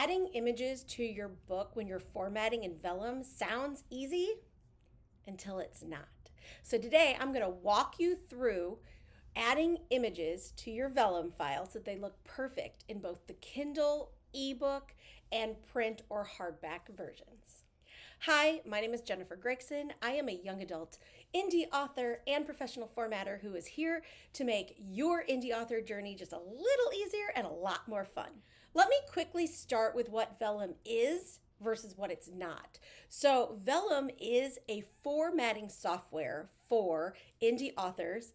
Adding images to your book when you're formatting in Vellum sounds easy until it's not. So today I'm going to walk you through adding images to your Vellum file so that they look perfect in both the Kindle, ebook, and print or hardback versions. Hi, my name is Jennifer Gregson. I am a young adult indie author and professional formatter who is here to make your indie author journey just a little easier and a lot more fun. Let me quickly start with what Vellum is versus what it's not. So, Vellum is a formatting software for indie authors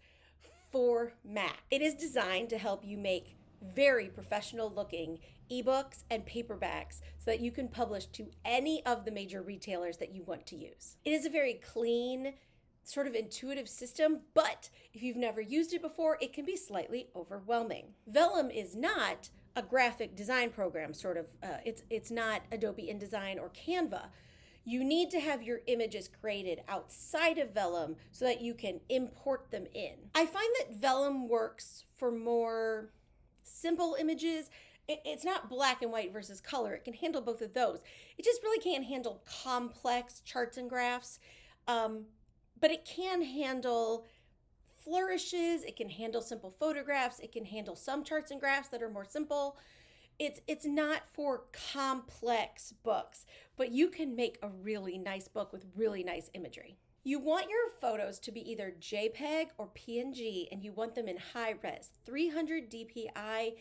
for Mac. It is designed to help you make very professional looking ebooks and paperbacks so that you can publish to any of the major retailers that you want to use. It is a very clean, sort of intuitive system, but if you've never used it before, it can be slightly overwhelming. Vellum is not a graphic design program, it's not Adobe InDesign or Canva. You need to have your images created outside of Vellum so that you can import them in. I find that Vellum works for more simple images. It's not black and white versus color. It can handle both of those. It just really can't handle complex charts and graphs, but it can handle flourishes. It can handle simple photographs. It can handle some charts and graphs that are more simple. It's not for complex books, but you can make a really nice book with really nice imagery. You want your photos to be either JPEG or PNG, and you want them in high res, 300 DPI.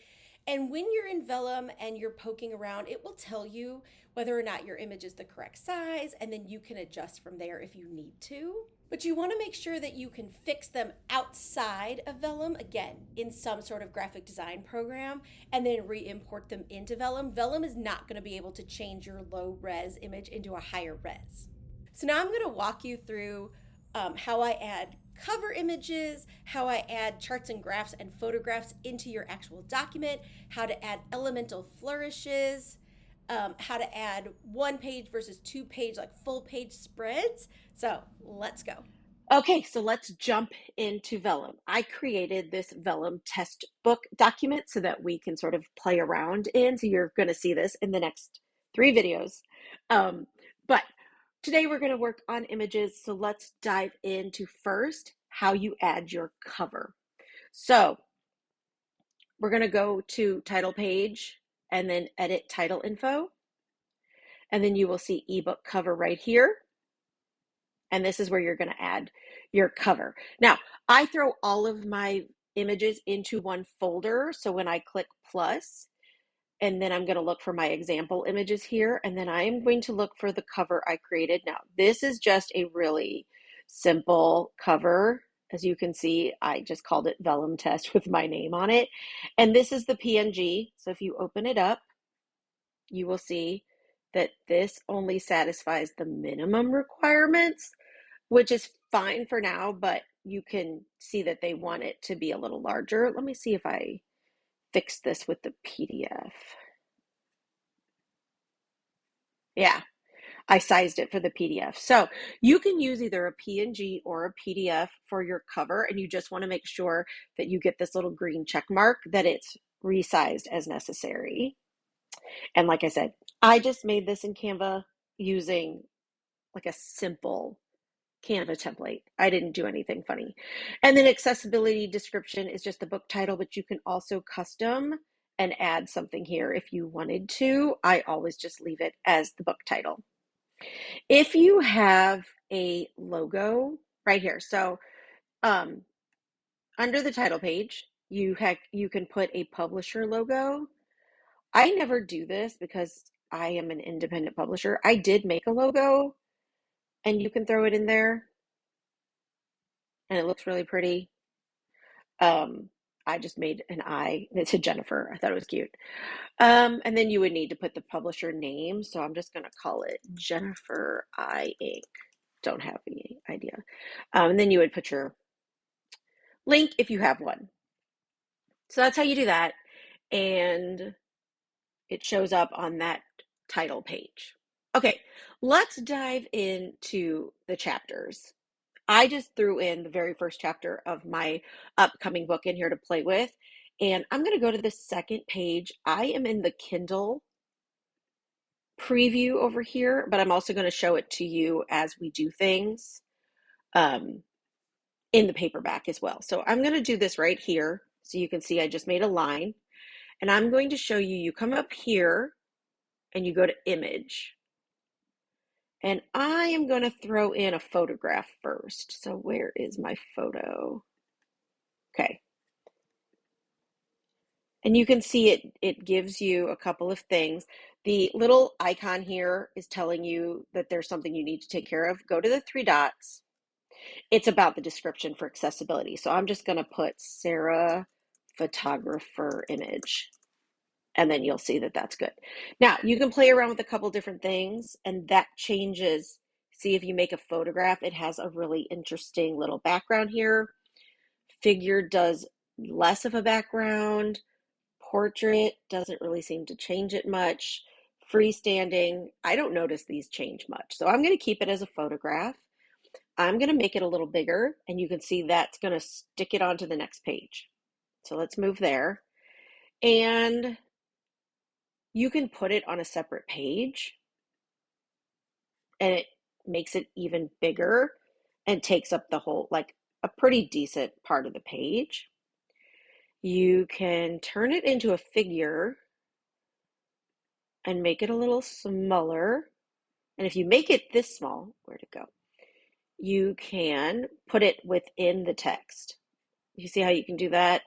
And when you're in Vellum and you're poking around, it will tell you whether or not your image is the correct size, and then you can adjust from there if you need to. But you want to make sure that you can fix them outside of Vellum, again, in some sort of graphic design program, and then re-import them into Vellum. Vellum is not going to be able to change your low res image into a higher res. So now I'm going to walk you through how I add cover images, how I add charts and graphs and photographs into your actual document, how to add elemental flourishes, how to add one page versus 2 page, like full page spreads. So let's go. Okay, so let's jump into Vellum. I created this Vellum test book document so that we can sort of play around in. So you're going to see this in the next 3 videos. But today we're going to work on images. So let's dive into first how you add your cover. So we're going to go to title page and then edit title info. And then you will see ebook cover right here. And this is where you're going to add your cover. Now, I throw all of my images into one folder. So when I click plus, and then I'm going to look for my example images here, and then I am going to look for the cover I created. Now, this is just a really simple cover. As you can see, I just called it Vellum Test with my name on it. And this is the PNG. So if you open it up, you will see that this only satisfies the minimum requirements, which is fine for now, but you can see that they want it to be a little larger. Let me see if I fix this with the PDF. Yeah, I sized it for the PDF. So you can use either a PNG or a PDF for your cover, and you just want to make sure that you get this little green check mark that it's resized as necessary. And like I said, I just made this in Canva using like a simple Canva template. I didn't do anything funny. And then accessibility description is just the book title, but you can also custom and add something here if you wanted to. I always just leave it as the book title. If you have a logo right here, so under the title page, you can put a publisher logo. I never do this because I am an independent publisher. I did make a logo, and you can throw it in there, and it looks really pretty. I just made an eye. It's a Jennifer. I thought it was cute. And then you would need to put the publisher name. So I'm just going to call it Jennifer I Inc. Don't have any idea. And then you would put your link if you have one. So that's how you do that. And it shows up on that title page. Okay, let's dive into the chapters. I just threw in the very first chapter of my upcoming book in here to play with. And I'm going to go to the second page. I am in the Kindle preview over here, but I'm also going to show it to you as we do things in the paperback as well. So I'm going to do this right here. So you can see I just made a line, and I'm going to show you, you come up here and you go to image. And I am going to throw in a photograph first. So where is my photo? Okay. And you can see it gives you a couple of things. The little icon here is telling you that there's something you need to take care of. Go to the three dots. It's about the description for accessibility. So I'm just going to put Sarah photographer image. And then you'll see that that's good. Now, you can play around with a couple different things, and that changes. See, if you make a photograph, it has a really interesting little background here. Figure does less of a background. Portrait doesn't really seem to change it much. Freestanding, I don't notice these change much. So I'm going to keep it as a photograph. I'm going to make it a little bigger, and you can see that's going to stick it onto the next page. So let's move there. And you can put it on a separate page, and it makes it even bigger and takes up the whole, like a pretty decent part of the page. You can turn it into a figure and make it a little smaller. And if you make it this small, where'd it go? You can put it within the text. You see how you can do that?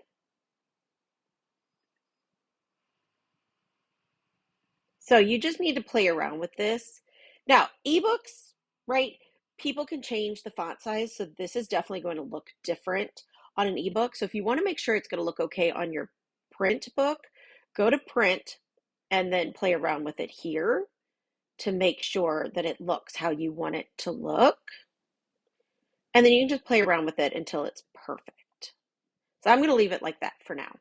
So you just need to play around with this. Now, ebooks, right? People can change the font size. So this is definitely going to look different on an ebook. So if you want to make sure it's going to look okay on your print book, go to print and then play around with it here to make sure that it looks how you want it to look. And then you can just play around with it until it's perfect. So I'm going to leave it like that for now.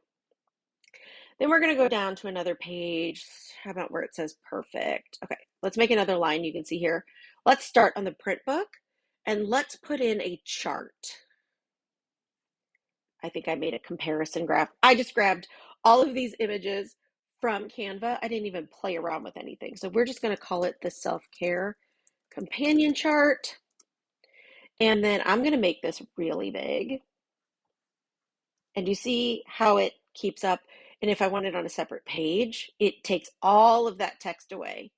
Then we're going to go down to another page. How about where it says perfect? Okay, let's make another line you can see here. Let's start on the print book and let's put in a chart. I think I made a comparison graph. I just grabbed all of these images from Canva. I didn't even play around with anything. So we're just going to call it the self-care companion chart. And then I'm going to make this really big. And you see how it keeps up? And if I want it on a separate page, it takes all of that text away.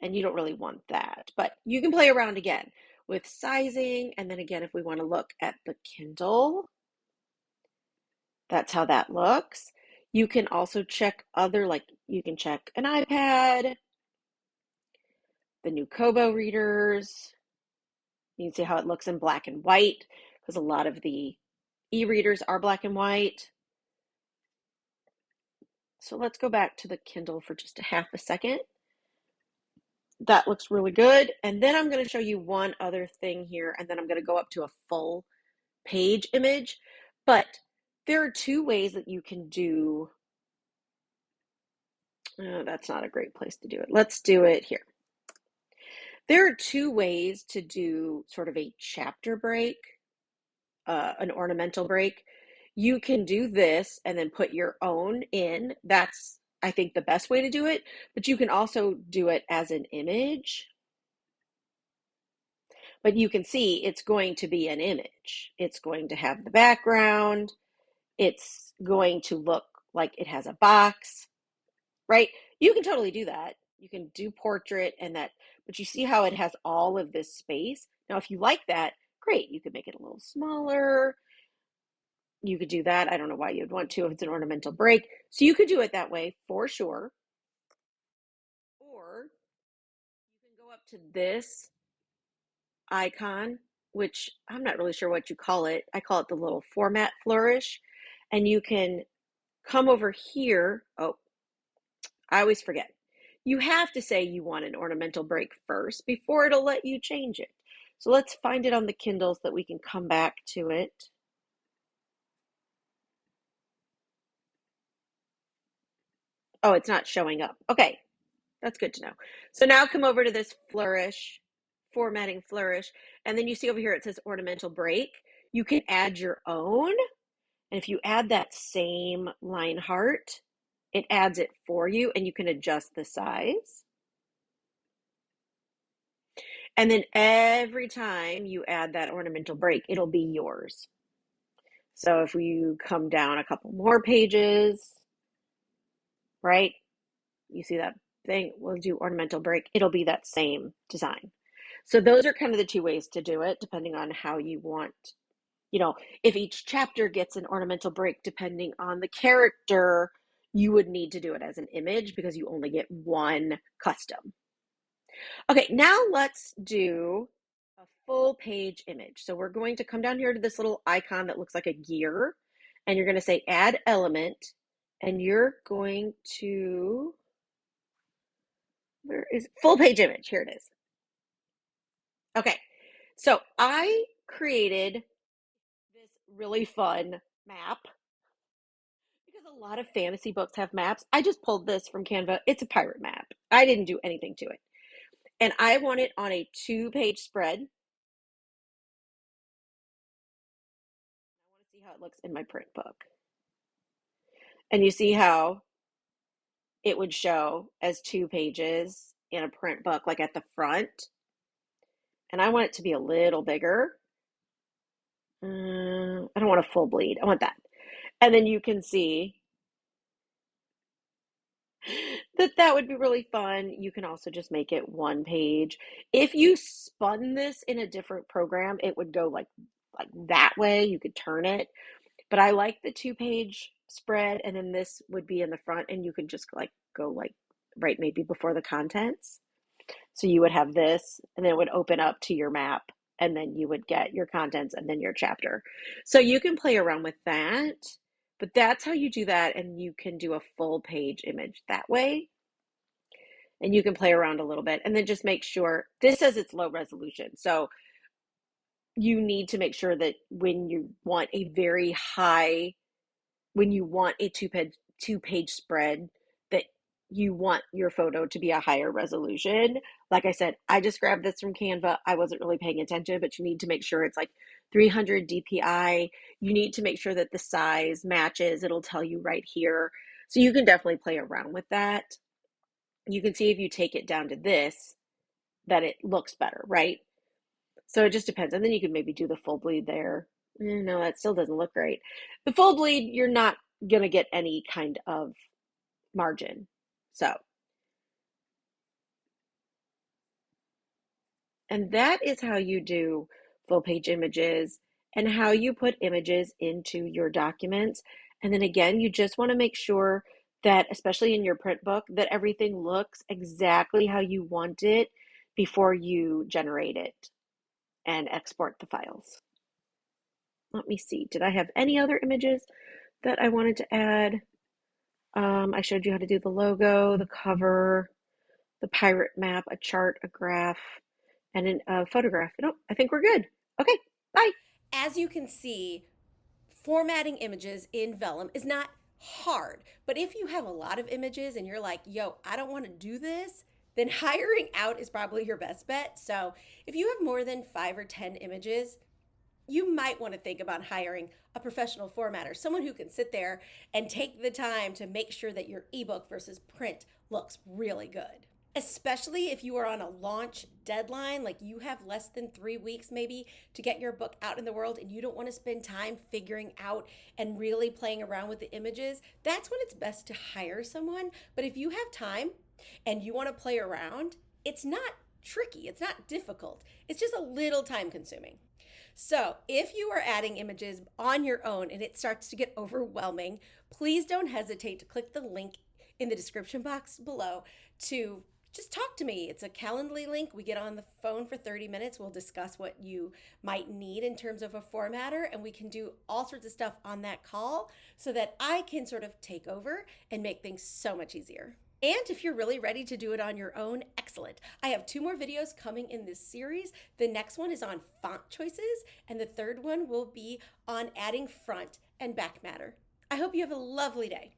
And you don't really want that. But you can play around again with sizing. And then again, if we want to look at the Kindle, that's how that looks. You can also check other, like you can check an iPad, the new Kobo readers. You can see how it looks in black and white because a lot of the e-readers are black and white. So let's go back to the Kindle for just a half a second. That looks really good. And then I'm going to show you one other thing here, and then I'm going to go up to a full page image. But there are two ways that you can do, that's not a great place to do it. Let's do it here. There are two ways to do sort of a chapter break, an ornamental break. You can do this and then put your own in. That's, I think, the best way to do it. But you can also do it as an image. But you can see it's going to be an image. It's going to have the background. It's going to look like it has a box, right? You can totally do that. You can do portrait and that, but you see how it has all of this space. Now, if you like that, great. You could make it a little smaller. You could do that. I don't know why you'd want to if it's an ornamental break. So you could do it that way for sure. Or you can go up to this icon, which I'm not really sure what you call it. I call it the little format flourish. And you can come over here. Oh, I always forget. You have to say you want an ornamental break first before it'll let you change it. So let's find it on the Kindles that we can come back to it. Oh, it's not showing up. Okay, that's good to know. So now come over to this flourish, formatting flourish, and then you see over here it says ornamental break. You can add your own, and if you add that same line heart, it adds it for you, and you can adjust the size. And then every time you add that ornamental break, it'll be yours. So if you come down a couple more pages, right? You see that thing? We'll do ornamental break. It'll be that same design. So those are kind of the two ways to do it, depending on how you want. If each chapter gets an ornamental break, depending on the character, you would need to do it as an image because you only get one custom. Okay, now let's do a full page image. So we're going to come down here to this little icon that looks like a gear, and you're going to say add element, and you're going to, where is full page image? Here it is. Okay, so I created this really fun map because a lot of fantasy books have maps. I just pulled this from Canva. It's a pirate map. I didn't do anything to it. And I want it on a 2-page spread. I want to see how it looks in my print book. And you see how it would show as 2 pages in a print book, like at the front. And I want it to be a little bigger. I don't want a full bleed. I want that. And then you can see that would be really fun. You can also just make it 1 page. If you spun this in a different program, it would go like that way. You could turn it. But I like the 2-page spread, and then this would be in the front, and you could just go right maybe before the contents. So you would have this, and then it would open up to your map, and then you would get your contents and then your chapter. So you can play around with that, but that's how you do that, and you can do a full page image that way. And you can play around a little bit, and then just make sure, this says it's low resolution. So you need to make sure that when you want a very high, when you want a two-page spread, that you want your photo to be a higher resolution. Like I said, I just grabbed this from Canva. I wasn't really paying attention, but you need to make sure it's like 300 DPI. You need to make sure that the size matches. It'll tell you right here. So you can definitely play around with that. You can see if you take it down to this, that it looks better, right? So it just depends. And then you could maybe do the full bleed there. No, that still doesn't look great. The full bleed, you're not going to get any kind of margin. And that is how you do full page images and how you put images into your documents. And then again, you just want to make sure that, especially in your print book, that everything looks exactly how you want it before you generate it and export the files. Let me see. Did I have any other images that I wanted to add? I showed you how to do the logo, the cover, the pirate map, a chart, a graph, and a photograph. No, I think we're good. Okay, bye. As you can see, formatting images in Vellum is not hard. But if you have a lot of images and you're like, yo, I don't want to do this, then hiring out is probably your best bet. So if you have more than 5 or 10 images, you might want to think about hiring a professional formatter, someone who can sit there and take the time to make sure that your ebook versus print looks really good. Especially if you are on a launch deadline, like you have less than 3 weeks maybe to get your book out in the world and you don't want to spend time figuring out and really playing around with the images, that's when it's best to hire someone. But if you have time and you want to play around, it's not tricky, it's not difficult, it's just a little time consuming. So, if you are adding images on your own and it starts to get overwhelming, please don't hesitate to click the link in the description box below to just talk to me. It's a Calendly link. We get on the phone for 30 minutes. We'll discuss what you might need in terms of a formatter, and we can do all sorts of stuff on that call so that I can sort of take over and make things so much easier. And if you're really ready to do it on your own, excellent. I have 2 more videos coming in this series. The next one is on font choices, and the third one will be on adding front and back matter. I hope you have a lovely day.